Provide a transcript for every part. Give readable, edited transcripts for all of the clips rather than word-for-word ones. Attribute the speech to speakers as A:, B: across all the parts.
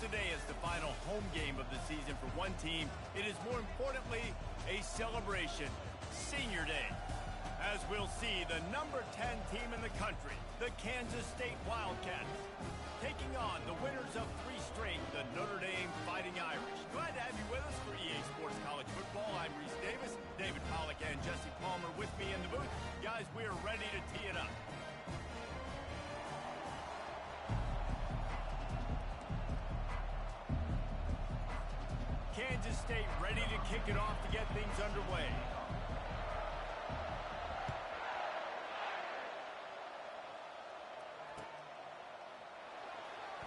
A: today is the final home game of the season for one team, it is more importantly a celebration, Senior Day. As we'll see, the number 10 team in the country, the Kansas State Wildcats, taking on the winners of 3 straight, the Notre Dame Fighting Irish. Glad to have you with us for EA Sports College Football. I'm Reese Davis, David Pollack and Jesse Palmer with me in the booth. Guys, we are ready to tee it up. Kansas State ready to kick it off to get things underway.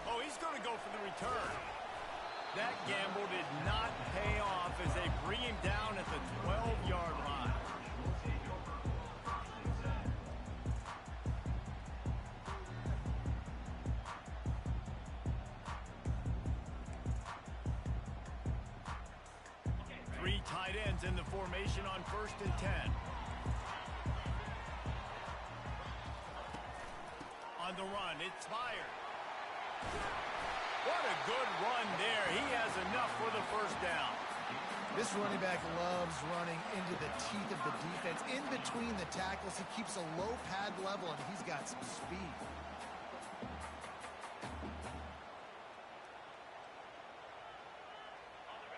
A: Oh, he's going to go for the return. That gamble did not pay off as they bring him down at the 12-yard line. Three tight ends in the formation on 1st and 10. On the run, it's fired. What a good run there. He has enough for the first down.
B: This running back loves running into the teeth of the defense. In between the tackles, he keeps a low pad level, and he's got some speed.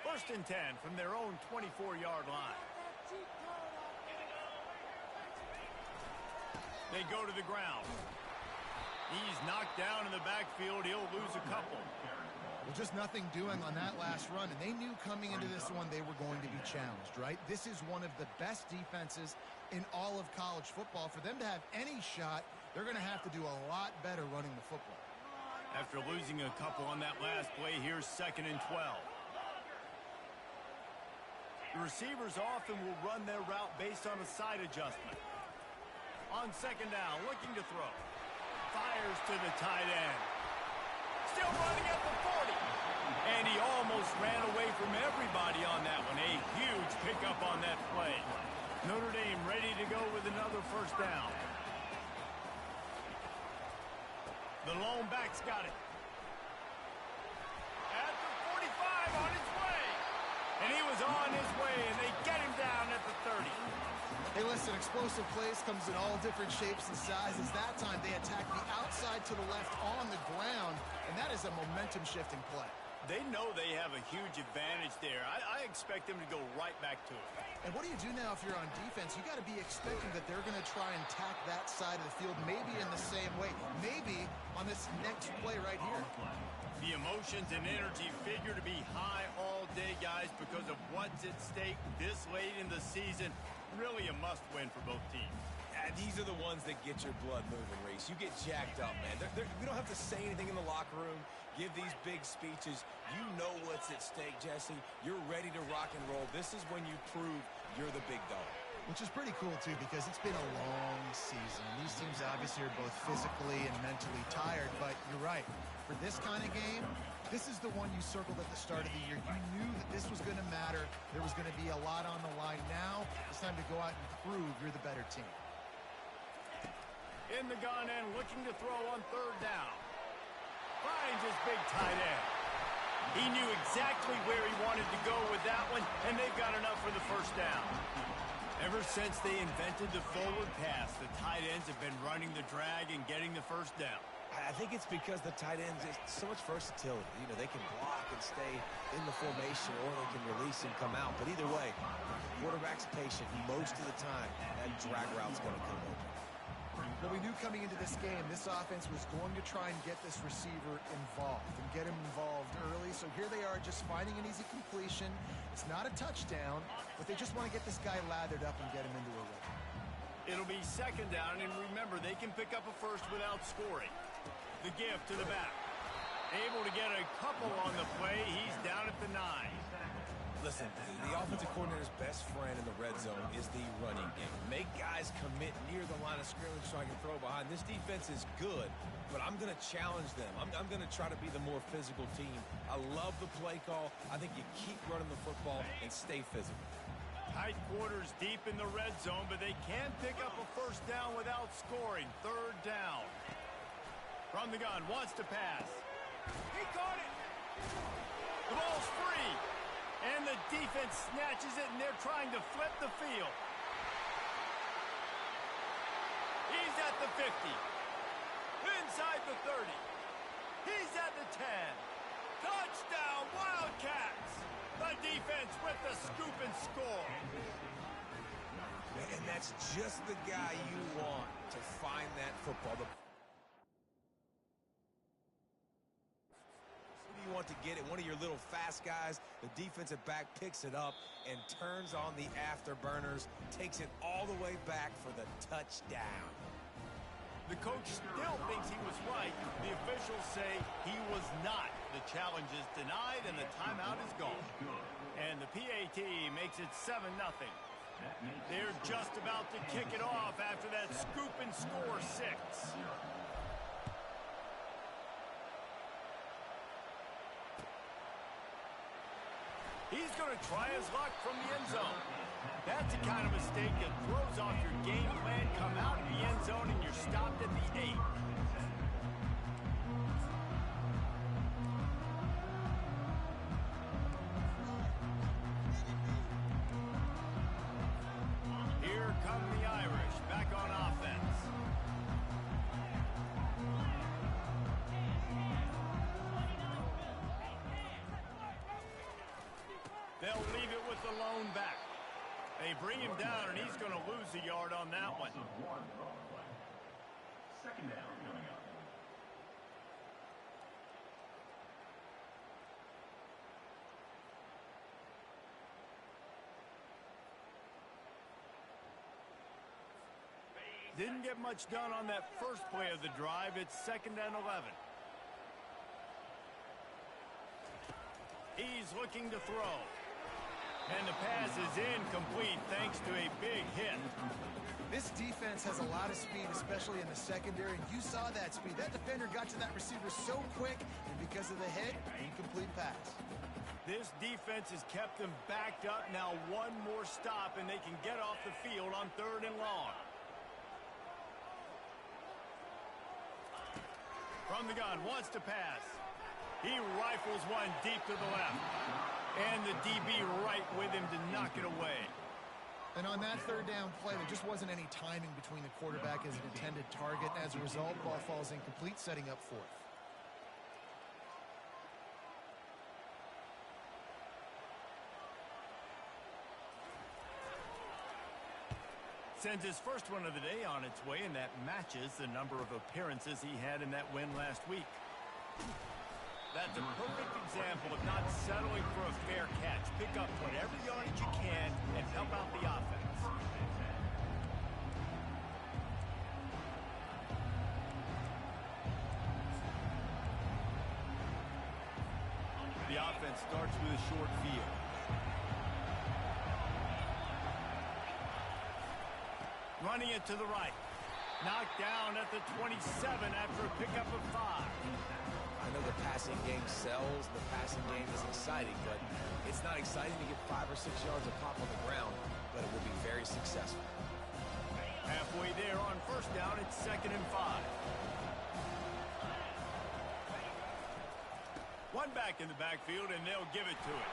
A: First and 10 from their own 24-yard line. They go to the ground. He's knocked down in the backfield. He'll lose a couple.
B: Well, just nothing doing on that last run, and they knew coming into this one they were going to be challenged, right? This is one of the best defenses in all of college football. For them to have any shot, they're going to have to do a lot better running the football.
A: After losing a couple on that last play, here's 2nd and 12. The receivers often will run their route based on a side adjustment. On 2nd down, looking to throw. Fires to the tight end. Still running at the 40. And he almost ran away from everybody on that one. A huge pickup on that play. Notre Dame ready to go with another first down. The lone back's got it. At the 45 on his way. And he was on his way, and they get him down at the 30.
B: Hey, listen, explosive plays comes in all different shapes and sizes. That time, they attack the outside to the left on the ground, and that is a momentum-shifting play.
A: They know they have a huge advantage there. I expect them to go right back to it.
B: And what do you do now if you're on defense? You got to be expecting that they're going to try and tack that side of the field, maybe in the same way, maybe on this next play right here.
A: The emotions and energy figure to be high all day, guys, because of what's at stake this late in the season. Really a must-win for both teams.
C: Yeah, these are the ones that get your blood moving, Reese. You get jacked up, man. We don't have to say anything in the locker room, give these big speeches. You know what's at stake, Jesse. You're ready to rock and roll. This is when you prove you're the big dog.
B: Which is pretty cool, too, because it's been a long season. These teams obviously are both physically and mentally tired, but you're right. For this kind of game, this is the one you circled at the start of the year. You knew that this was going to matter. There was going to be a lot on the line. Now it's time to go out and prove you're the better team.
A: In the gun and looking to throw on 3rd down. Finds his big tight end. He knew exactly where he wanted to go with that one, and they've got enough for the first down. Ever since they invented the forward pass, the tight ends have been running the drag and getting the first down.
C: I think it's because the tight ends, is so much versatility. You know, they can block and stay in the formation, or they can release and come out. But either way, quarterback's patient. Most of the time, that drag route's going to come open.
B: Well, we knew coming into this game, this offense was going to try and get this receiver involved and get him involved early. So here they are just finding an easy completion. It's not a touchdown, but they just want to get this guy lathered up and get him into a rhythm.
A: It'll be 2nd down, and remember, they can pick up a first without scoring. The gift to the back. Able to get a couple on the play. He's down at the 9.
C: Listen, the offensive coordinator's best friend in the red zone is the running game. Make guys commit near the line of scrimmage so I can throw behind. This defense is good, but I'm going to challenge them. I'm going to try to be the more physical team. I love the play call. I think you keep running the football and stay physical.
A: Tight quarters deep in the red zone, but they can pick up a first down without scoring. 3rd down. From the gun, wants to pass. He caught it. And the defense snatches it, and they're trying to flip the field. He's at the 50. Inside the 30. He's at the 10. Touchdown, Wildcats! The defense with the scoop and score.
C: And that's just the guy you want to find that football. You want to get it, one of your little fast guys. The defensive back picks it up and turns on the afterburners, takes it all the way back for the touchdown.
A: The coach still thinks he was right. The officials say he was not. The challenge is denied and the timeout is gone. And the PAT makes it 7-0. They're just about to kick it off after that scoop and score 6. He's going to try his luck from the end zone. That's the kind of mistake that throws off your game plan. Come out of the end zone and you're stopped at the 8. Here come the Irish back on offense. They'll leave it with the lone back. They bring him down, and he's going to lose a yard on that one.
D: Second down coming up.
A: Didn't get much done on that first play of the drive. It's 2nd and 11. He's looking to throw. And the pass is incomplete thanks to a big hit.
B: This defense has a lot of speed, especially in the secondary, and you saw that speed. That defender got to that receiver so quick, and because of the hit, incomplete pass.
A: This defense has kept them backed up. Now one more stop, and they can get off the field on 3rd and long. From the gun, wants to pass. He rifles one deep to the left. And the DB right with him to knock it away.
B: And on that 3rd down play, there just wasn't any timing between the quarterback and his intended target. As a result, ball falls incomplete, setting up 4th.
A: Sends his first one of the day on its way, and that matches the number of appearances he had in that win last week. That's a perfect example of not settling for a fair catch. Pick up whatever yardage you can and help out the offense. The offense starts with a short field. Running it to the right. Knocked down at the 27 after a pickup of 5.
C: I know the passing game sells, the passing game is exciting, but it's not exciting to get 5 or 6 yards of pop on the ground, but it will be very successful.
A: Halfway there on 1st down, it's 2nd and 5. One back in the backfield, and they'll give it to it.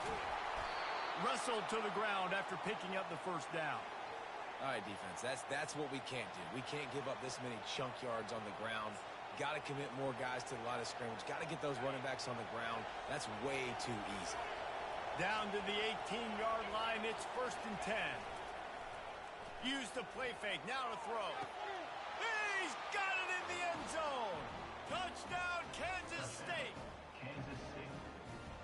A: Wrestled to the ground after picking up the 1st down.
C: All right, defense, that's what we can't do. We can't give up this many chunk yards on the ground. Got to commit more guys to the line of scrimmage. Got to get those running backs on the ground. That's way too easy.
A: Down to the 18-yard line. It's 1st and 10. Use the play fake. Now to throw. He's got it in the end zone. Touchdown, Kansas State.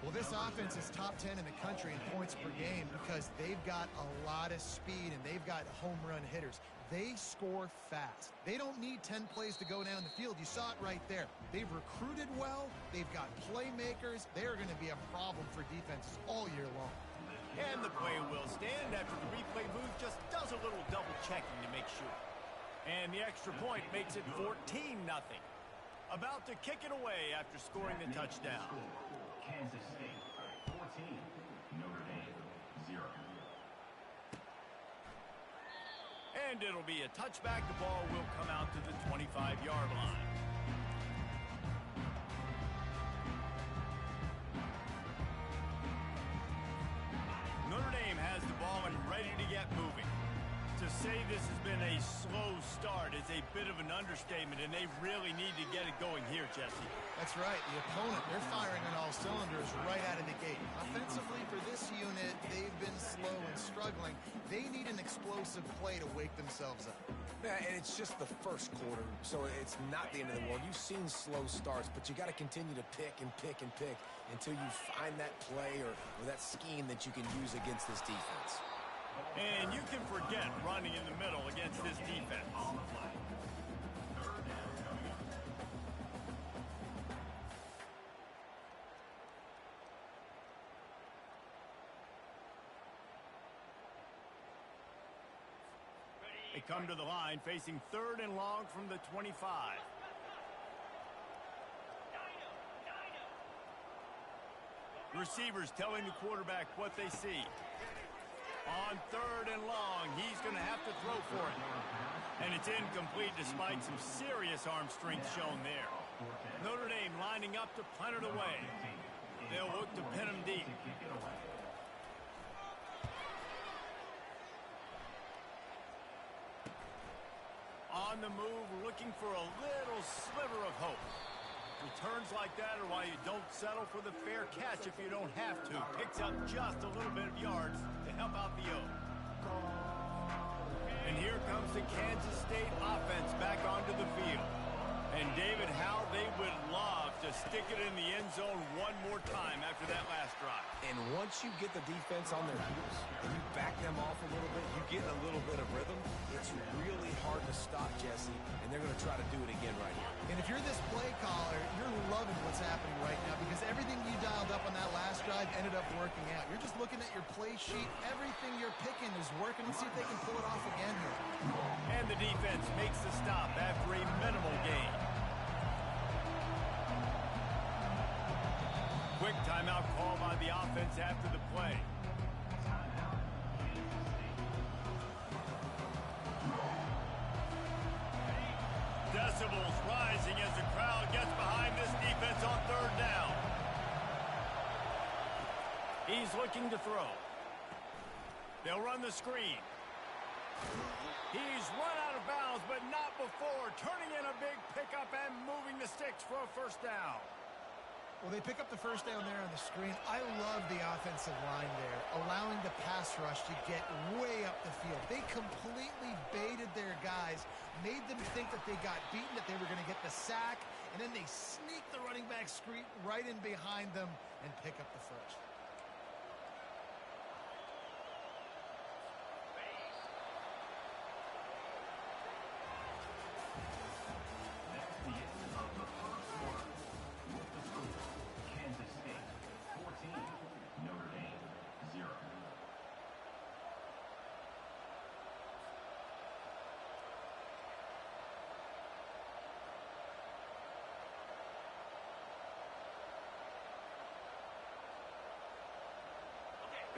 B: Well, this offense is top 10 in the country in points per game because they've got a lot of speed and they've got home run hitters. They score fast. They don't need 10 plays to go down the field. You saw it right there. They've recruited well. They've got playmakers. They're going to be a problem for defenses all year long.
A: And the play will stand after the replay booth just does a little double checking to make sure. And the extra point makes it 14-0. About to kick it away after scoring the touchdown.
D: Kansas State 14, Notre Dame 0.
A: And it'll be a touchback. The ball will come out to the 25-yard line. get moving. To say this has been a slow start is a bit of an understatement, and they really need to get it going here, Jesse.
B: That's right. The opponent, they're firing on all cylinders right out of the gate. Offensively, for this unit, they've been slow and struggling. They need an explosive play to wake themselves up.
C: Yeah, and it's just the first quarter, so it's not the end of the world. You've seen slow starts, but you got to continue to pick and pick and pick until you find that play or that scheme that you can use against this defense.
A: And you can forget running in the middle against this defense. They come to the line facing 3rd and long from the 25. Receivers telling the quarterback what they see. On 3rd and long, he's going to have to throw for it. And it's incomplete despite some serious arm strength shown there. Notre Dame lining up to punt it away. They'll look to pin him deep. On the move, looking for a little sliver of hope. Returns like that are why you don't settle for the fair catch if you don't have to. Picks up just a little bit of yards to help out the O. And here comes the Kansas State offense back onto the field. And David, how they would love to stick it in the end zone one more time after that last drive.
C: And once you get the defense on their heels and you back them off a little bit, you get a little bit of rhythm, it's really hard to stop, Jesse, and they're going to try to do it again right here.
B: And if you're this play caller, you're loving what's happening right now because everything you dialed up on that last drive ended up working out. You're just looking at your play sheet. Everything you're picking is working. Let's see if they can pull it off again here.
A: And the defense makes the stop after a minimal gain. Quick timeout call by the offense after the play. Decibels rising as the crowd gets behind this defense on 3rd down. He's looking to throw. They'll run the screen. He's run out of bounds, but not before turning in a big pickup and moving the sticks for a 1st down.
B: Well, they pick up the 1st down there on the screen. I love the offensive line there, allowing the pass rush to get way up the field. They completely baited their guys, made them think that they got beaten, that they were going to get the sack, and then they sneak the running back screen right in behind them and pick up the 1st.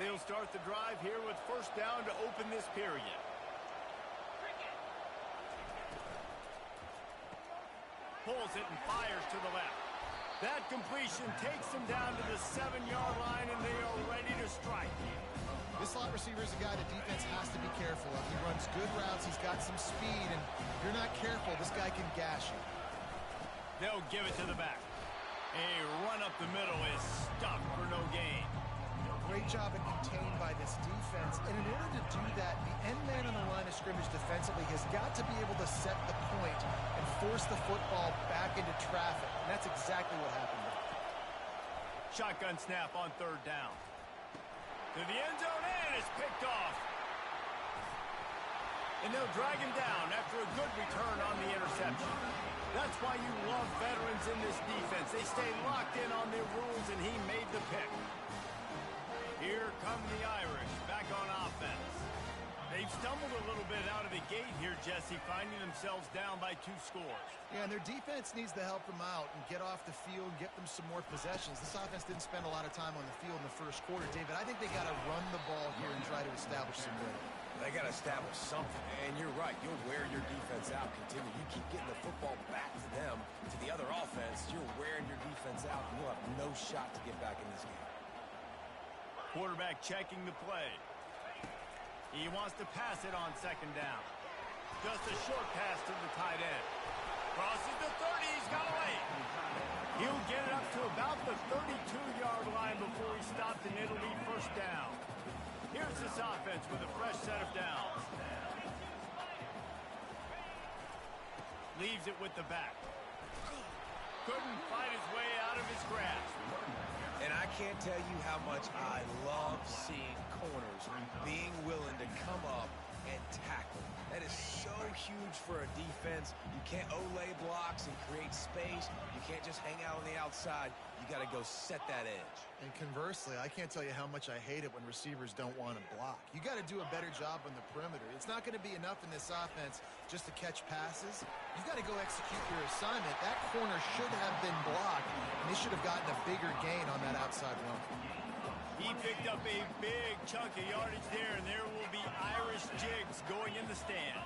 A: They'll start the drive here with 1st down to open this period. Pulls it and fires to the left. That completion takes them down to the 7-yard line, and they are ready to strike.
B: This slot receiver is a guy the defense has to be careful of. He runs good routes. He's got some speed, and if you're not careful, this guy can gash you.
A: They'll give it to the back. A run up the middle is stuck for no gain.
B: Great job and contained by this defense. And in order to do that, the end man on the line of scrimmage defensively has got to be able to set the point and force the football back into traffic. And that's exactly what happened there.
A: Shotgun snap on 3rd down. To the end zone, and it's picked off. And they'll drag him down after a good return on the interception. That's why you love veterans in this defense. They stay locked in on their rules, and he made the pick. Here come the Irish back on offense. They've stumbled a little bit out of the gate here, Jesse, finding themselves down by 2 scores.
B: Yeah, and their defense needs to help them out and get off the field and get them some more possessions. This offense didn't spend a lot of time on the field in the 1st quarter, David. I think they got to run the ball here and try to establish some rhythm.
C: They got to establish something, and you're right. You'll wear your defense out. Continue. You keep getting the football back to them, to the other offense. You're wearing your defense out, and you'll have no shot to get back in this game.
A: Quarterback checking the play. He wants to pass it on second down. Just a short pass to the tight end. Crosses the 30. He's got away. He'll get it up to about the 32-yard line before he stopped, and it'll be first down. Here's this offense with a fresh set of downs. Leaves it with the back. Couldn't fight his way out of his grasp.
C: And I can't tell you how much I love seeing corners being willing to come up and tackle. That is so huge for a defense. You can't olay blocks and create space. You can't just hang out on the outside. You got to go set that edge.
B: And conversely, I can't tell you how much I hate it when receivers don't want to block. You got to do a better job on the perimeter. It's not going to be enough in this offense just to catch passes. You've got to go execute your assignment. That corner should have been blocked, and they should have gotten a bigger gain on that outside run.
A: He picked up a big chunk of yardage there, and there will be Irish jigs going in the stands.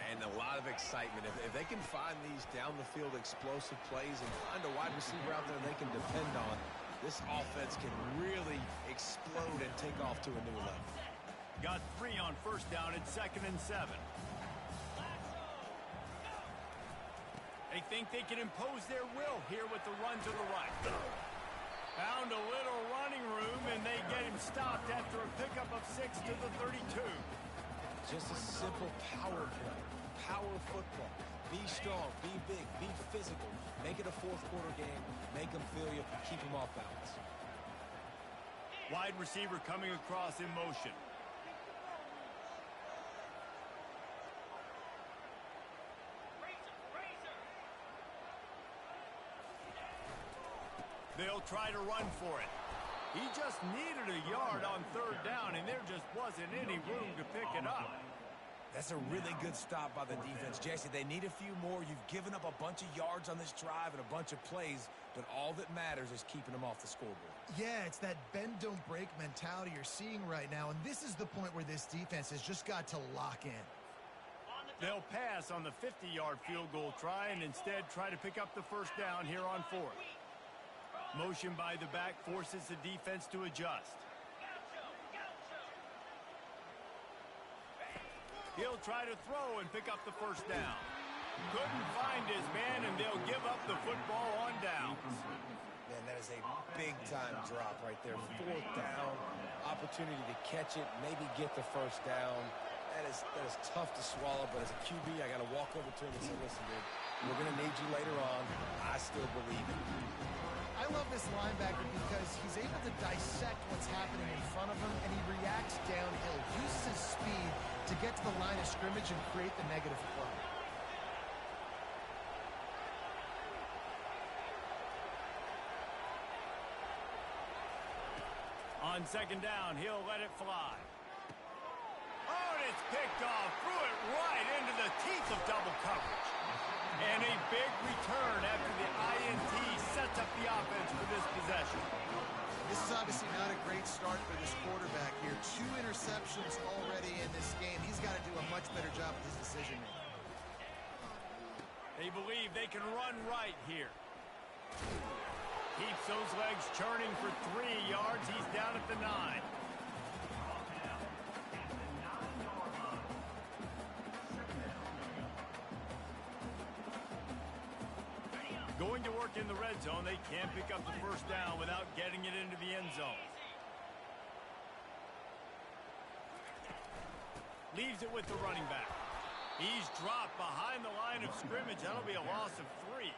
C: And a lot of excitement. If they can find these down-the-field explosive plays and find a wide receiver out there they can depend on, this offense can really explode and take off to a new level.
A: Got 3 on first down at 2nd and 7. They think they can impose their will here with the run to the right. Found a little running room, and they get him stopped after a pickup of 6 to the 32.
C: Just a simple power play. Power football. Be strong, be big, be physical. Make it a fourth-quarter game. Make them feel you. Keep them off balance.
A: Wide receiver coming across in motion. They'll try to run for it. He just needed a yard on 3rd down, and there just wasn't any room to pick it up.
C: That's a really good stop by the defense. Jesse, they need a few more. You've given up a bunch of yards on this drive and a bunch of plays, but all that matters is keeping them off the scoreboard.
B: Yeah, it's that bend, don't break mentality you're seeing right now, and this is the point where this defense has just got to lock in.
A: They'll pass on the 50-yard field goal try and instead try to pick up the first down here on 4th. Motion by the back forces the defense to adjust. He'll try to throw and pick up the first down. Couldn't find his man, and they'll give up the football on downs.
C: Man, that is a big-time drop right there. 4th down, opportunity to catch it, maybe get the first down. That is tough to swallow, but as a QB, I got to walk over to him and say, listen, dude, we're going to need you later on. I still believe it.
B: I love this linebacker because he's able to dissect what's happening in front of him, and he reacts downhill, uses his speed to get to the line of scrimmage and create the negative play.
A: On 2nd down, he'll let it fly. Oh, and it's picked off. Threw it right into the teeth of double coverage. And a big return after the INT sets up the offense for this possession.
B: This is obviously not a great start for this quarterback here. 2 interceptions already in this game. He's got to do a much better job with his decision-making.
A: They believe they can run right here. Keeps those legs churning for 3 yards. He's down at the 9. Going to work in the red zone, they can't pick up the first down without getting it into the end zone. Leaves it with the running back. He's dropped behind the line of scrimmage. That'll be a loss of 3.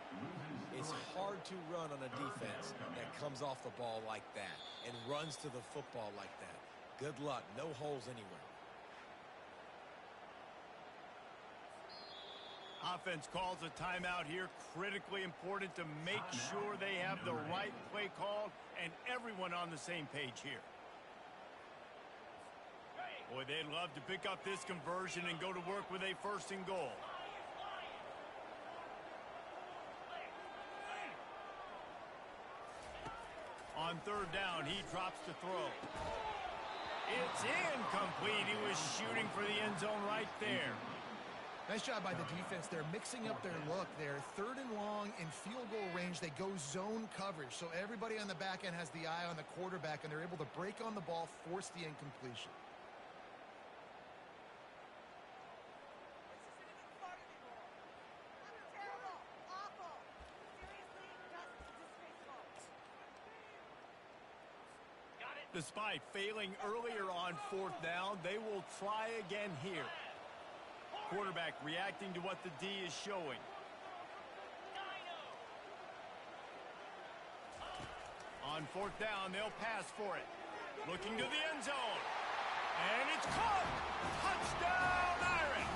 C: It's hard to run on a defense that comes off the ball like that and runs to the football like that. Good luck. No holes anywhere.
A: Offense calls a timeout here. Critically important to make sure they have the right play called and everyone on the same page here. Boy, they'd love to pick up this conversion and go to work with a 1st and goal. On 3rd down, he drops to throw. It's incomplete. He was shooting for the end zone right there.
B: Nice job by the defense. They're mixing up their look there. 3rd and long in field goal range. They go zone coverage. So everybody on the back end has the eye on the quarterback, and they're able to break on the ball, force the incompletion.
A: Despite failing earlier on 4th down, they will try again here. Quarterback reacting to what the D is showing. On 4th down, they'll pass for it. Looking to the end zone. And it's caught! Touchdown, Irish!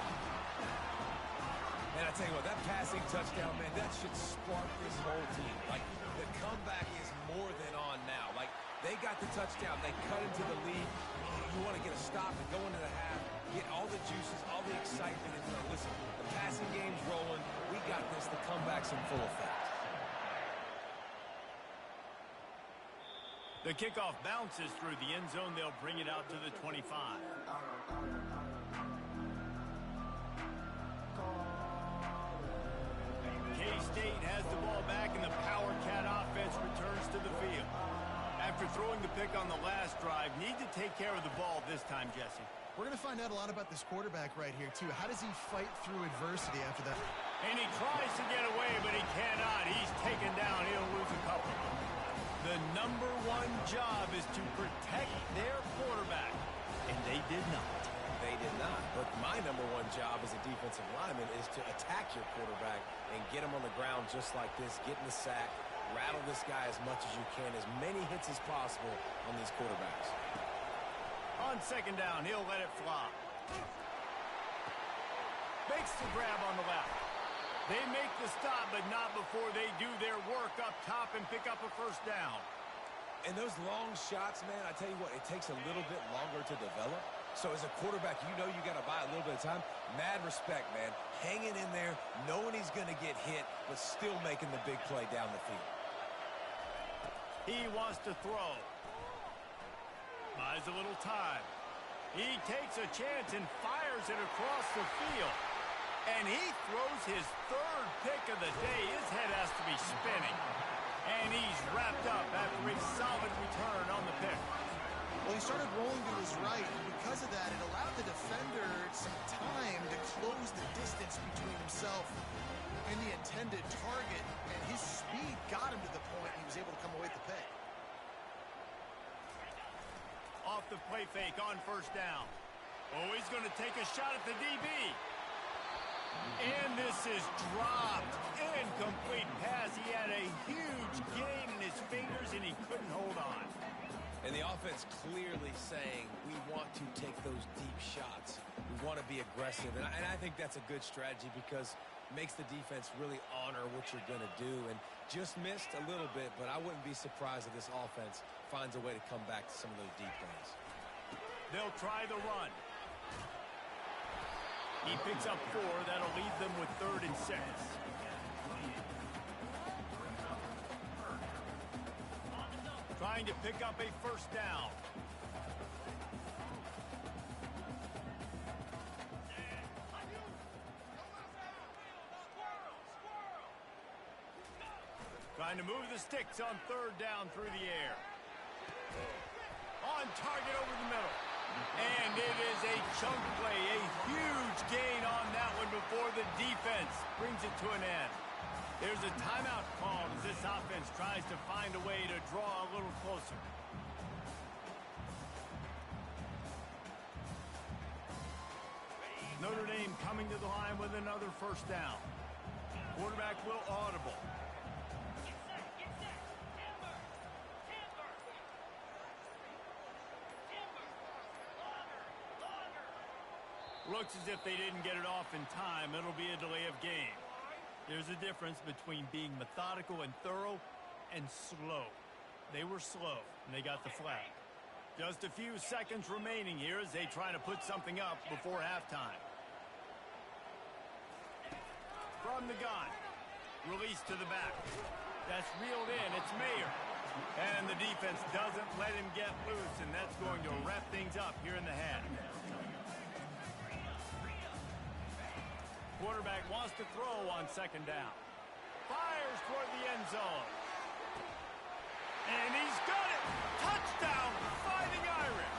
C: And I tell you what, that passing touchdown, man, that should spark this whole team. Like, the comeback is more than on now. Like, they got the touchdown. They cut into the lead. You want to get a stop and go into the half, get all the juices, all the excitement. And listen, the passing game's rolling. We got this. The comeback's in full effect.
A: The kickoff bounces through the end zone. They'll bring it out to the 25. K-State has the ball back, and the Power Cat offense returns to the field. After throwing the pick on the last drive, need to take care of the ball this time, Jesse.
B: We're going to find out a lot about this quarterback right here, too. How does he fight through adversity after that?
A: And he tries to get away, but he cannot. He's taken down. He'll lose a couple. The number one job is to protect their quarterback, and they did not.
C: They did not. But my number one job as a defensive lineman is to attack your quarterback and get him on the ground just like this, get in the sack, rattle this guy as much as you can, as many hits as possible on these quarterbacks.
A: On 2nd down, he'll let it fly. Makes the grab on the left. They make the stop, but not before they do their work up top and pick up a 1st down.
C: And those long shots, man, I tell you what, it takes a little bit longer to develop. So as a quarterback, you know you got to buy a little bit of time. Mad respect, man. Hanging in there, knowing he's going to get hit, but still making the big play down the field.
A: He wants to throw. Buys a little time. He takes a chance and fires it across the field. And he throws his 3rd pick of the day. His head has to be spinning. And he's wrapped up after a solid return on the pick.
B: Well, he started rolling to his right, and because of that, it allowed the defender some time to close the distance between himself and the intended target, and his speed got him to the point he was able to come away with the pick.
A: Off the play fake on 1st down. Oh, he's going to take a shot at the DB. And this is dropped. Incomplete pass. He had a huge gain in his fingers, and he couldn't hold on.
C: And the offense clearly saying, we want to take those deep shots. We want to be aggressive. And I think that's a good strategy because it makes the defense really honor what you're going to do. And just missed a little bit, but I wouldn't be surprised if this offense finds a way to come back to some of those deep plays.
A: They'll try the run. He picks up 4. That'll leave them with 3rd and 6. Trying to pick up a 1st down. Trying to move the sticks on 3rd down through the air. On target over the middle. And it is a chunk play, a huge gain on that one before the defense brings it to an end. There's a timeout called as this offense tries to find a way to draw a little closer. Notre Dame coming to the line with another 1st down. Quarterback will audible. Looks as if they didn't get it off in time. It'll be a delay of game. There's a difference between being methodical and thorough and slow. They were slow, and they got the flag. Just a few seconds remaining here as they try to put something up before halftime. From the gun. Release to the back. That's reeled in. It's Mayer. And the defense doesn't let him get loose, and that's going to wrap things up here in the half. Quarterback wants to throw on 2nd down. Fires toward the end zone. And he's got it! Touchdown, Fighting Irish!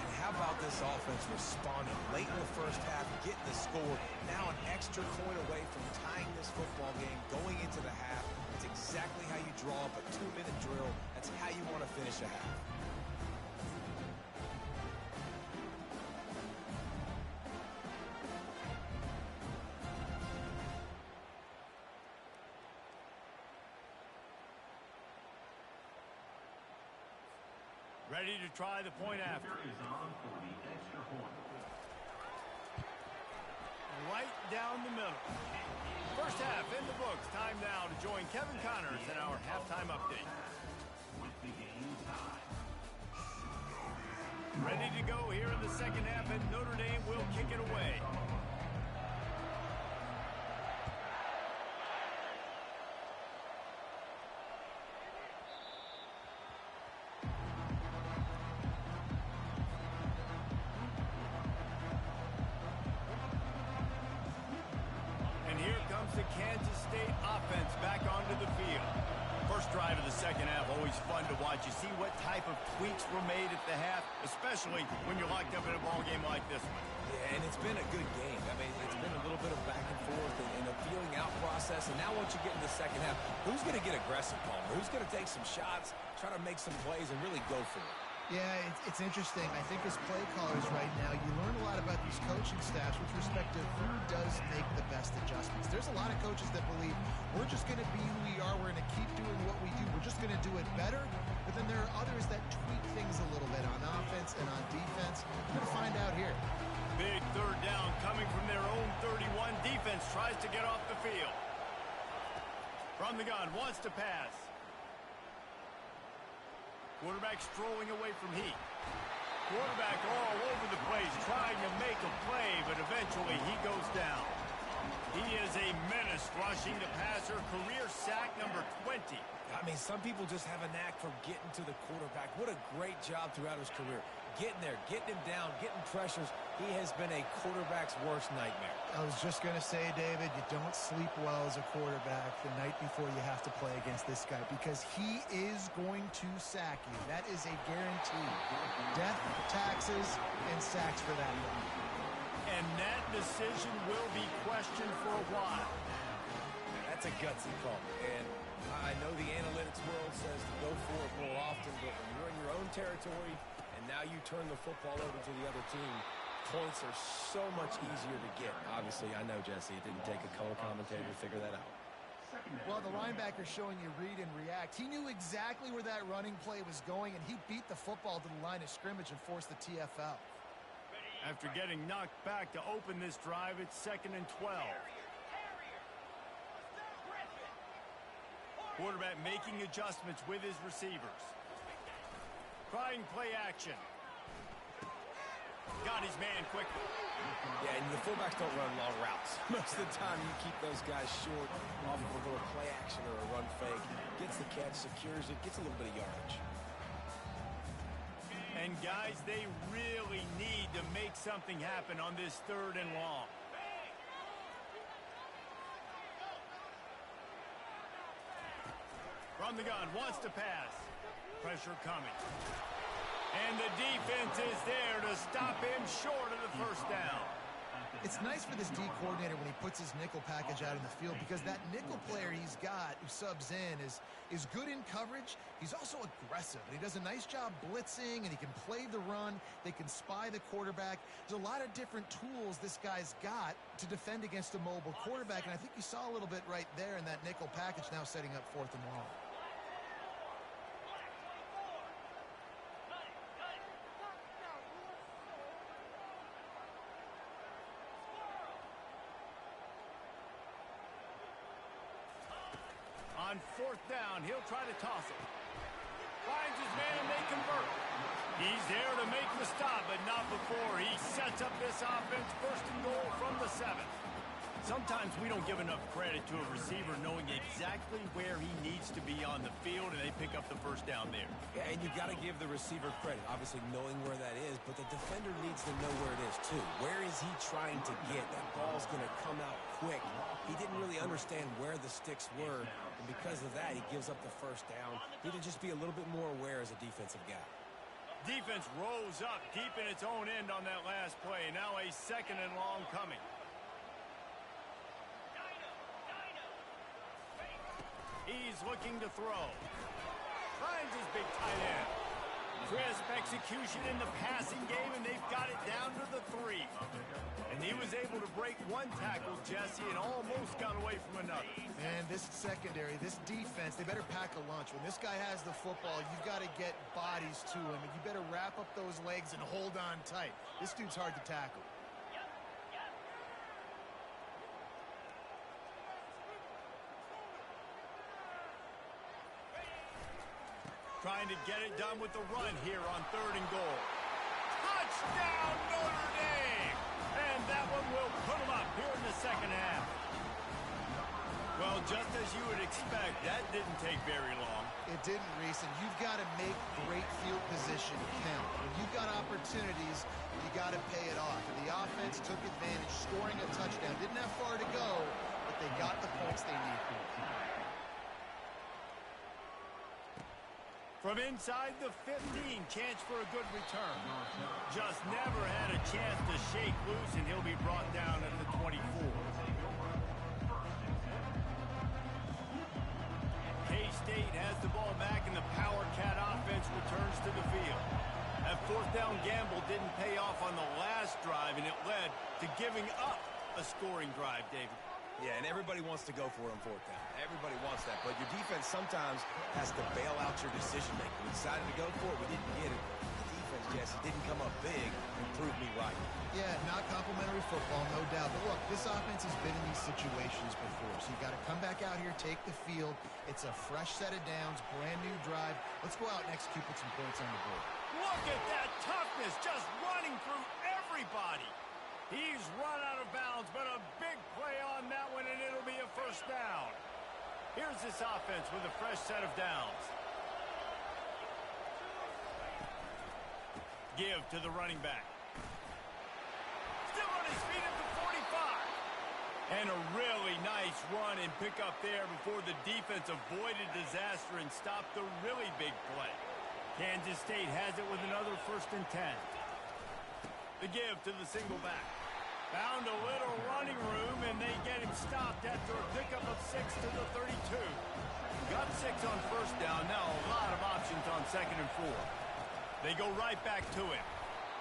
C: And how about this offense responding late in the 1st half, getting the score, now an extra point away from tying this football game, going into the half. It's exactly how you draw up a 2-minute drill. That's how you want to finish a half.
A: Ready to try the point after.
D: Is on for the extra point.
A: Right down the middle. First half in the books. Time now to join Kevin Connors in our halftime update.
D: With the game tied.
A: Ready to go here in the second half, and Notre Dame will kick it away. The Kansas State offense back onto the field. First drive of the second half, always fun to watch. You see what type of tweaks were made at the half, especially when you're locked up in a ball game like this one.
C: Yeah, and it's been a good game. I mean, it's been a little bit of back and forth and a feeling out process. And now once you get in the second half, who's going to get aggressive, Palmer? Who's going to take some shots, try to make some plays, and really go for it?
B: Yeah, it's interesting. I think as play callers right now, you learn a lot about these coaching staffs with respect to who does make the best adjustments. There's a lot of coaches that believe we're just going to be who we are. We're going to keep doing what we do. We're just going to do it better. But then there are others that tweak things a little bit on offense and on defense. We're going to find out here.
A: Big third down coming from their own 31. Defense tries to get off the field. From the gun, wants to pass. Quarterback strolling away from heat. Quarterback all over the place trying to make a play, but eventually he goes down. He is a menace rushing the passer. Career sack number 20.
C: I mean, some people just have a knack for getting to the quarterback. What a great job throughout his career. Getting there, getting him down, getting pressures. He has been a quarterback's worst nightmare.
B: I was just going to say, David, you don't sleep well as a quarterback the night before you have to play against this guy because he is going to sack you. That is a guarantee. Death, taxes, and sacks for that guy.
A: And that decision will be questioned for a while.
C: That's a gutsy call. And I know the analytics world says to go for it more often, but when you're in your own territory and now you turn the football over to the other team, points are so much easier to get. Obviously, I know, Jesse, it didn't take a color commentator to figure that out.
B: Well, the linebacker's showing you read and react. He knew exactly where that running play was going, and he beat the football to the line of scrimmage and forced the TFL.
A: After getting knocked back to open this drive, it's 2nd and 12. Quarterback making adjustments with his receivers. Trying play action. Got his man quickly.
C: Yeah, and the fullbacks don't run long routes. Most of the time, you keep those guys short off of a little play action or a run fake. Gets the catch, secures it, gets a little bit of yardage.
A: And guys, they really need to make something happen on this 3rd and long. From the gun, wants to pass. Pressure coming. And the defense is there to stop him short of the first down.
B: It's nice for this D coordinator when he puts his nickel package out in the field because that nickel player he's got who subs in is good in coverage. He's also aggressive, and he does a nice job blitzing, and he can play the run. They can spy the quarterback. There's a lot of different tools this guy's got to defend against a mobile quarterback, and I think you saw a little bit right there in that nickel package now setting up 4th and long.
A: On 4th down, he'll try to toss it. Finds his man and they convert. He's there to make the stop, but not before he sets up this offense. 1st and goal from the 7. Sometimes we don't give enough credit to a receiver knowing exactly where he needs to be on the field, and they pick up the 1st down there.
C: Yeah, and you've got to give the receiver credit, obviously knowing where that is, but the defender needs to know where it is too. Where is he trying to get? That ball's going to come out quick. He didn't really understand where the sticks were, and because of that, he gives up the 1st down. He needed to just be a little bit more aware as a defensive guy.
A: Defense rose up deep in its own end on that last play. Now a 2nd and long coming. He's he's looking to throw. Finds his big tight end. Crisp execution in the passing game, and they've got it down to the 3. And he was able to break one tackle, Jesse, and almost got away from another.
B: And this secondary, this defense, they better pack a lunch. When this guy has the football, you've got to get bodies to him, and you better wrap up those legs and hold on tight. This dude's hard to tackle.
A: Trying to get it done with the run here on 3rd and goal. Touchdown, Notre Dame! And that one will put them up here in the second half. Well, just as you would expect, that didn't take very long.
B: It didn't, Reese, and you've got to make great field position count. When you've got opportunities, you got to pay it off. And the offense took advantage, scoring a touchdown. Didn't have far to go, but they got the points they need.
A: From inside the 15, chance for a good return. Just never had a chance to shake loose, and he'll be brought down at the 24. K-State has the ball back, and the Power Cat offense returns to the field. That 4th down gamble didn't pay off on the last drive, and it led to giving up a scoring drive, David.
C: Yeah, and everybody wants to go for it on 4th down. Everybody wants that, but your defense sometimes has to bail out your decision-making. We decided to go for it. We didn't get it. The defense, Jesse, didn't come up big and prove me right.
B: Yeah, not complimentary football, no doubt. But look, this offense has been in these situations before, so you got to come back out here, take the field. It's a fresh set of downs, brand new drive. Let's go out and execute, put some points on the board.
A: Look at that toughness, just running through everybody. He's run out of bounds, but a big play on that one, and it'll be a 1st down. Here's this offense with a fresh set of downs. Give to the running back. Still on his feet at the 45. And a really nice run and pick up there before the defense avoided disaster and stopped the really big play. Kansas State has it with another 1st and 10. The give to the single back. Found a little running room, and they get him stopped after a pickup of 6 to the 32. Got 6 on 1st down. Now a lot of options on 2nd and 4. They go right back to him.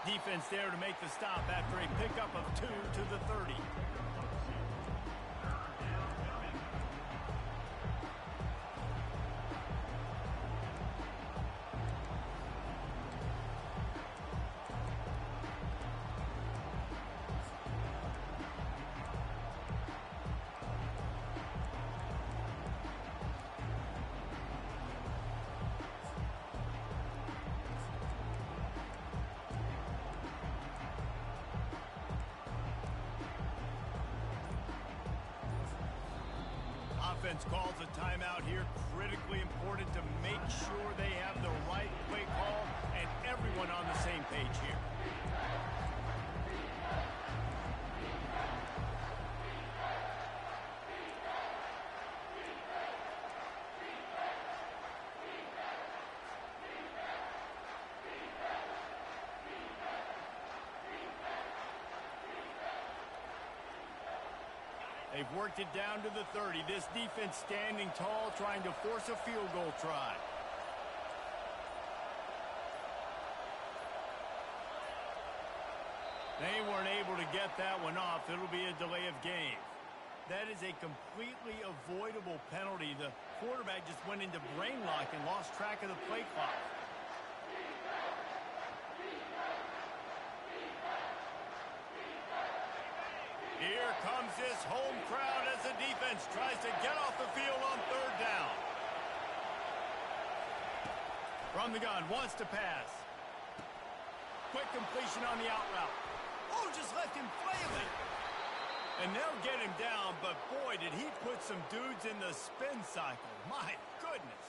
A: Defense there to make the stop after a pickup of 2 to the 30. Offense calls a timeout here. Critically important to make sure they have the right play call and everyone on the same page here. They've worked it down to the 30. This defense standing tall, trying to force a field goal try. They weren't able to get that one off. It'll be a delay of game. That is a completely avoidable penalty. The quarterback just went into brain lock and lost track of the play clock. Here comes this home crowd as the defense tries to get off the field on 3rd down. From the gun, wants to pass. Quick completion on the out route. Oh, just left him flailing. And they'll get him down, but boy, did he put some dudes in the spin cycle. My goodness.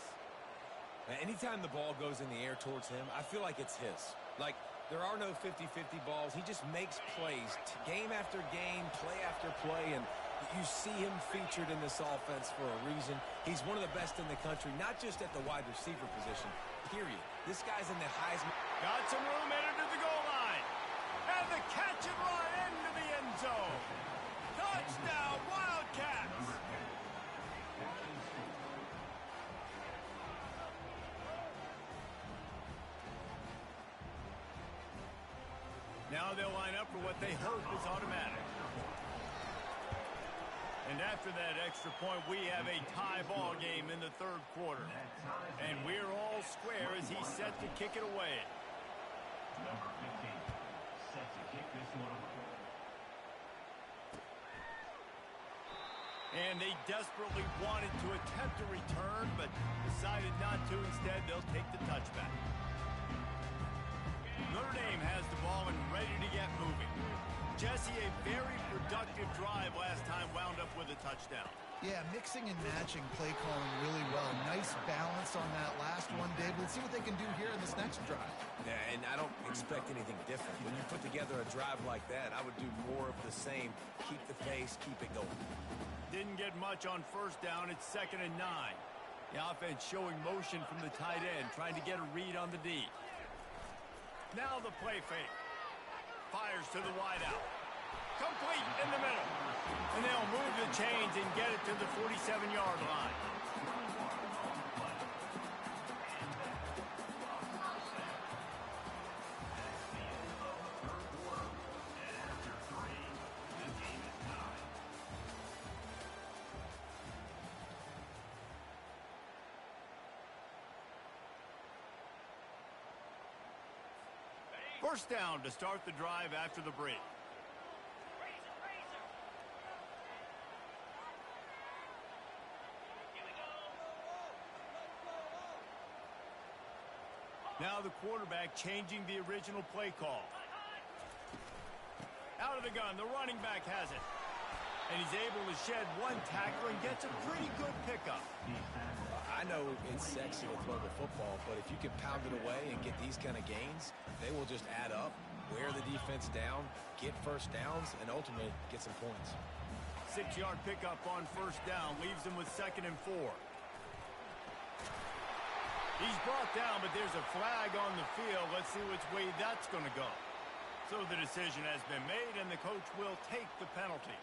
C: Now, anytime the ball goes in the air towards him, I feel like it's his. Like, there are no 50-50 balls. He just makes plays game after game, play after play, and you see him featured in this offense for a reason. He's one of the best in the country, not just at the wide receiver position, period. This guy's in the Heisman.
A: Got some room, headed to the goal line. And the catch and run into the end zone. Touchdown, Wildcats. Now they'll line up for what they hope is automatic. And after that extra point, we have a tie ball game in the third quarter. And we're all square as he's set to kick it away.
D: Number 15, set to kick this one away.
A: And they desperately wanted to attempt a return, but decided not to. Instead, they'll take the touchback. Notre Dame has the ball and ready to get moving. Jesse, a very productive drive last time, wound up with a touchdown.
B: Yeah, mixing and matching play calling really well. Nice balance on that last one, Dave. Let's see what they can do here in this next drive.
C: Yeah, and I don't expect anything different. When you put together a drive like that, I would do more of the same. Keep the pace, keep it going.
A: Didn't get much on first down. It's 2nd and 9. The offense showing motion from the tight end, trying to get a read on the D. Now the play fake. Fires to the wideout. Complete in the middle. And they'll move the chains and get it to the 47-yard line. First down to start the drive after the break. Now the quarterback changing the original play call. Out of the gun, the running back has it. And he's able to shed one tackle and gets a pretty good pickup.
C: I know it's sexy to throw the football, but if you can pound it away and get these kind of gains, they will just add up, wear the defense down, get first downs, and ultimately get some points.
A: 6-yard pickup on first down leaves him with 2nd and 4. He's brought down, but there's a flag on the field. Let's see which way that's going to go. So the decision has been made, and the coach will take the penalty.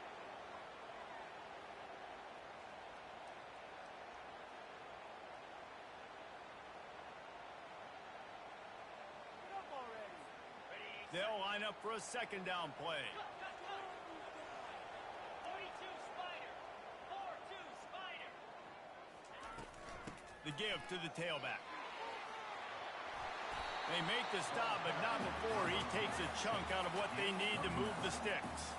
A: They'll line up for a 2nd down play.
E: 42 Spider. 4-2 Spider.
A: The give to the tailback. They make the stop, but not before he takes a chunk out of what they need to move the sticks.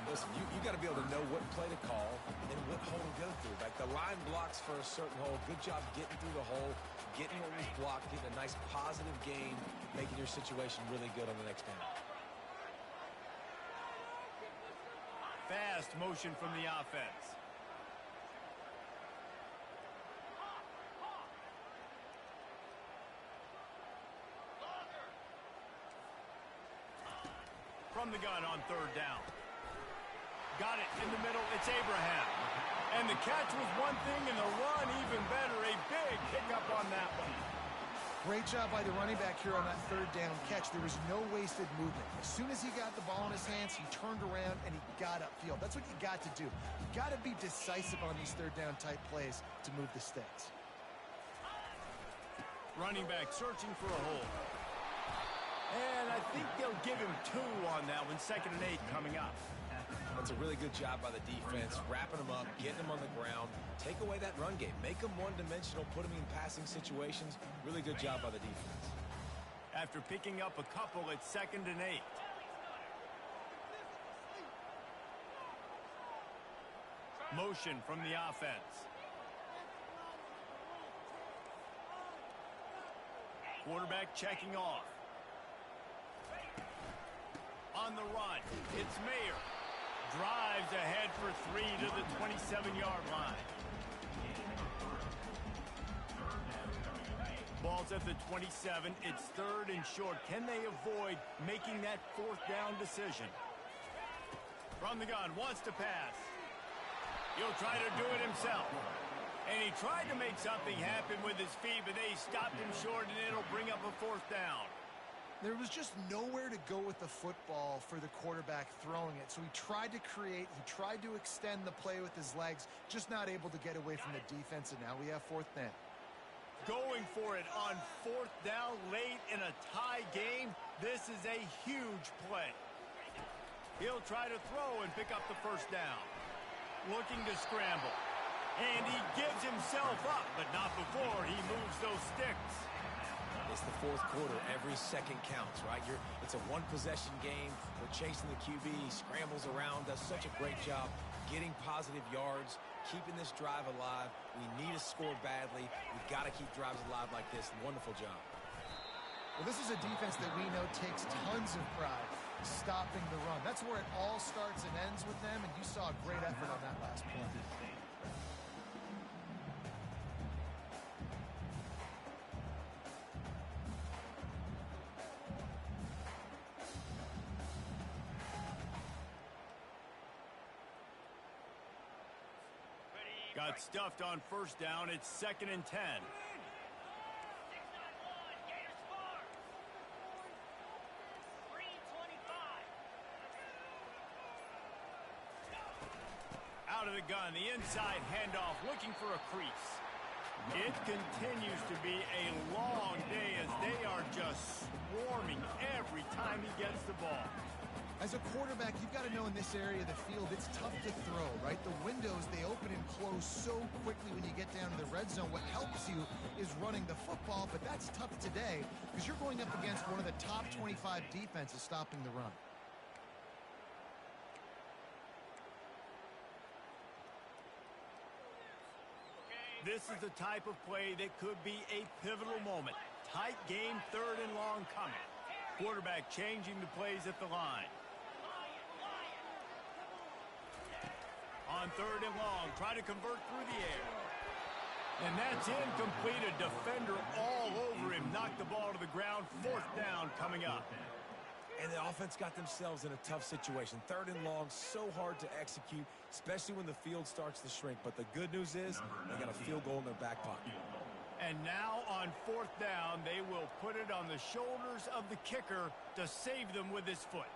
C: Listen, you got to be able to know what play to call and what hole to go through. Like the line blocks for a certain hole. Good job getting through the hole, getting what was blocked, getting a nice positive gain, making your situation really good on the next down.
A: Fast motion from the offense. From the gun on 3rd down. Got it in the middle. It's Abraham. And the catch was one thing, and the run even better. A big pickup on that one.
B: Great job by the running back here on that 3rd down catch. There was no wasted movement. As soon as he got the ball in his hands, he turned around and he got upfield. That's what you got to do. You got to be decisive on these 3rd down type plays to move the sticks.
A: Running back searching for a hole. And I think they'll give him 2 on that one. 2nd and 8 coming up.
C: That's a really good job by the defense, wrapping them up, getting them on the ground. Take away that run game. Make them one-dimensional, put them in passing situations. Really good job by the defense.
A: After picking up a couple, it's 2nd and 8. Motion from the offense. Quarterback checking off. On the run, it's Mayer. Drives ahead for 3 to the 27-yard line. Ball's at the 27. It's 3rd and short. Can they avoid making that 4th down decision? From the gun, wants to pass. He'll try to do it himself. And he tried to make something happen with his feet, but they stopped him short, and it'll bring up a 4th down.
B: There was just nowhere to go with the football for the quarterback throwing it. So he tried to create, he tried to extend the play with his legs, just not able to get away from the defense, and now we have 4th down.
A: Going for it on 4th down late in a tie game. This is a huge play. He'll try to throw and pick up the first down. Looking to scramble. And he gives himself up, but not before he moves those sticks.
C: It's the fourth quarter. Every second counts, right? It's a one-possession game. We're chasing the QB. He scrambles around, does such a great job getting positive yards, keeping this drive alive. We need to score badly. We've got to keep drives alive like this. Wonderful job.
B: Well, this is a defense that we know takes tons of pride stopping the run. That's where it all starts and ends with them, and you saw a great effort on that last play.
A: Got stuffed on first down. It's 2nd and 10.
E: 6-on-1, Gators far. Green 25.
A: Out of the gun, the inside handoff, looking for a crease. It continues to be a long day as they are just swarming every time he gets the ball.
B: As a quarterback, you've got to know in this area of the field, it's tough to throw, right? The windows, they open and close so quickly when you get down to the red zone. What helps you is running the football, but that's tough today because you're going up against one of the top 25 defenses stopping the run.
A: This is the type of play that could be a pivotal moment. Tight game, 3rd and long coming. Quarterback changing the plays at the line. On 3rd and long, try to convert through the air. And that's incomplete. A defender all over him. Knocked the ball to the ground. 4th down coming up.
C: And the offense got themselves in a tough situation. 3rd and long, so hard to execute, especially when the field starts to shrink. But the good news is they got a field goal in their back pocket.
A: And now on 4th down, they will put it on the shoulders of the kicker to save them with his foot.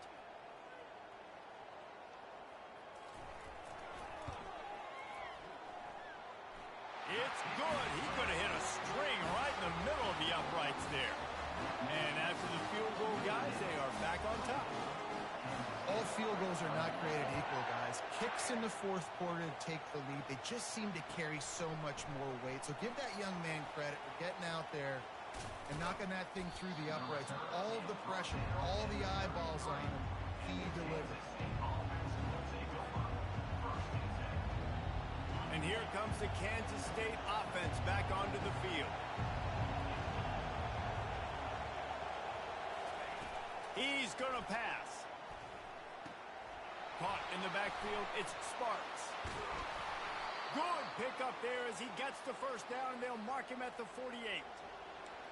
A: It's good. He could have hit a string right in the middle of the uprights there. And after the field goal, guys, they are back on top.
B: All field goals are not created equal, guys. Kicks in the 4th quarter to take the lead. They just seem to carry so much more weight. So give that young man credit for getting out there and knocking that thing through the uprights. With all of the pressure, all the eyeballs on him, he delivers.
A: And here comes the Kansas State offense back onto the field. He's going to pass. Caught in the backfield, it's Sparks. Good pickup there as he gets the first down, and they'll mark him at the 48.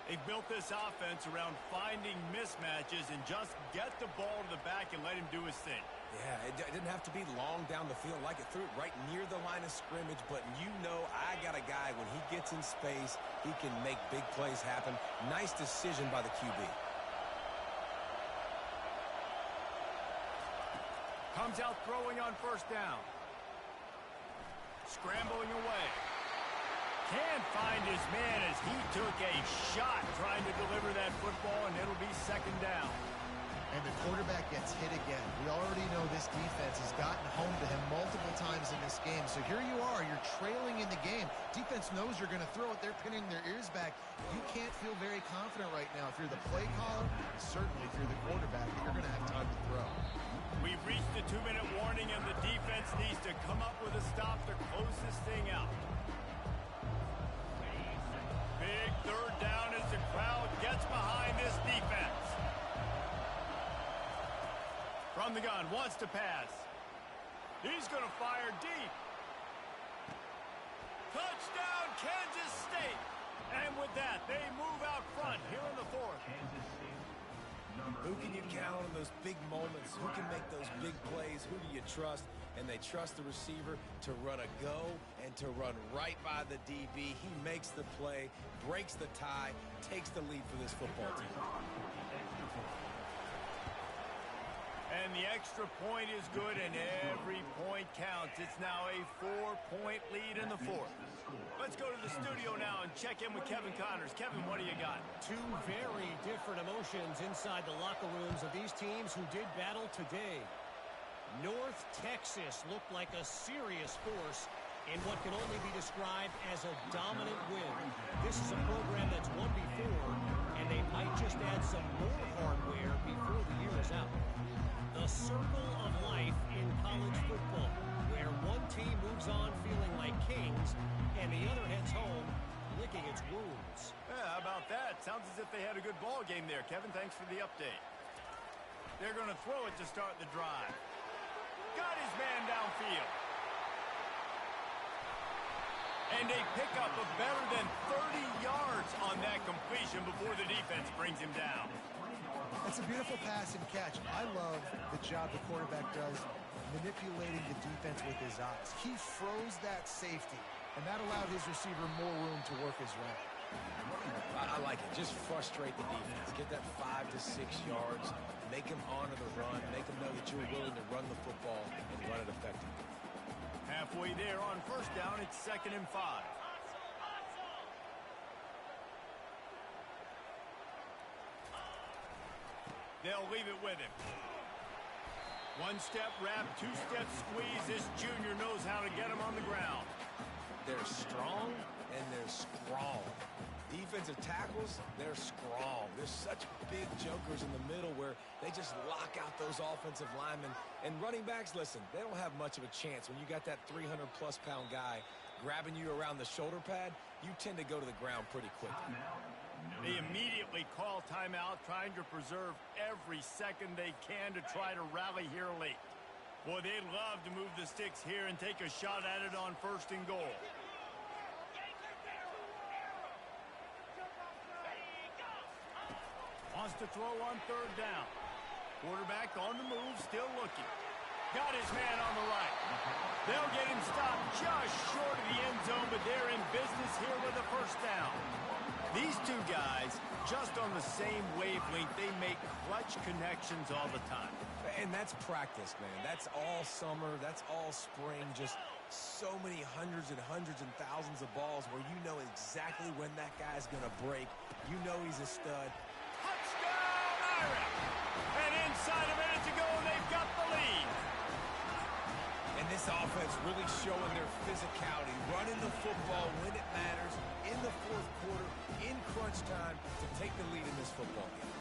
A: They've built this offense around finding mismatches and just get the ball to the back and let him do his thing.
C: Yeah, it didn't have to be long down the field. Like it threw it right near the line of scrimmage, but you know I got a guy, when he gets in space, he can make big plays happen. Nice decision by the QB.
A: Comes out throwing on first down. Scrambling away. Can't find his man as he took a shot trying to deliver that football, and it'll be 2nd down.
B: And the quarterback gets hit again. We already know this defense has gotten home to him multiple times in this game. So here you are, you're trailing in the game. Defense knows you're going to throw it. They're pinning their ears back. You can't feel very confident right now. If you're the play caller, certainly if you're the quarterback, you're going to have time to throw.
A: We've reached the 2-minute warning, and the defense needs to come up with a stop to close this thing out. Big 3rd down as the crowd gets behind this defense. From the gun, wants to pass. He's going to fire deep. Touchdown, Kansas State. And with that, they move out front here in the 4th.
C: Who can you count on those big moments? Who can make those big plays? Who do you trust? And they trust the receiver to run a go and to run right by the DB. He makes the play, breaks the tie, takes the lead for this football team.
A: And the extra point is good, and every point counts. It's now a 4-point lead in the 4th. Let's go to the studio now and check in with Kevin Connors. Kevin, what do you got?
F: Two very different emotions inside the locker rooms of these teams who did battle today. North Texas looked like a serious force in what can only be described as a dominant win. This is a program that's won before, and they might just add some more hardware before the year is out. The circle of life in college football, where one team moves on feeling like kings, and the other heads home licking its wounds.
A: Yeah, how about that? Sounds as if they had a good ball game there. Kevin, thanks for the update. They're going to throw it to start the drive. Got his man downfield. And a pickup of better than 30 yards on that completion before the defense brings him down.
B: That's a beautiful pass and catch. I love the job the quarterback does manipulating the defense with his eyes. He froze that safety, and that allowed his receiver more room to work his route.
C: I like it. Just frustrate the defense. Get that 5 to 6 yards. Make them honor the run. Make them know that you're willing to run the football and run it effectively.
A: Halfway there on first down, it's 2nd and 5. They'll leave it with him. One-step wrap, two-step squeeze. This junior knows how to get him on the ground.
C: They're strong and they're strong. Defensive tackles, they're strong. There's such big jokers in the middle where they just lock out those offensive linemen. And running backs, listen, they don't have much of a chance. When you got that 300-plus pound guy grabbing you around the shoulder pad, you tend to go to the ground pretty quickly.
A: They immediately call timeout, trying to preserve every second they can to try to rally here late. Boy, they'd love to move the sticks here and take a shot at it on 1st and goal. Wants to throw on 3rd down. Quarterback on the move, still looking. Got his man on the right. They'll get him stopped just short of the end zone, but they're in business here with a 1st down. These two guys, just on the same wavelength, they make clutch connections all the time.
C: And that's practice, man. That's all summer. That's all spring. Just so many hundreds and thousands of balls where you know exactly when that guy's going to break. You know he's a stud.
A: Touchdown, Ira! And inside a minute to go, they've got the lead.
C: And this offense really showing their physicality, running the football when it matters, in the 4th quarter, in crunch time, to take the lead in this football game.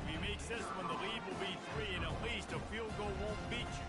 A: If he makes this one, the lead will be 3, and at least a field goal won't beat you.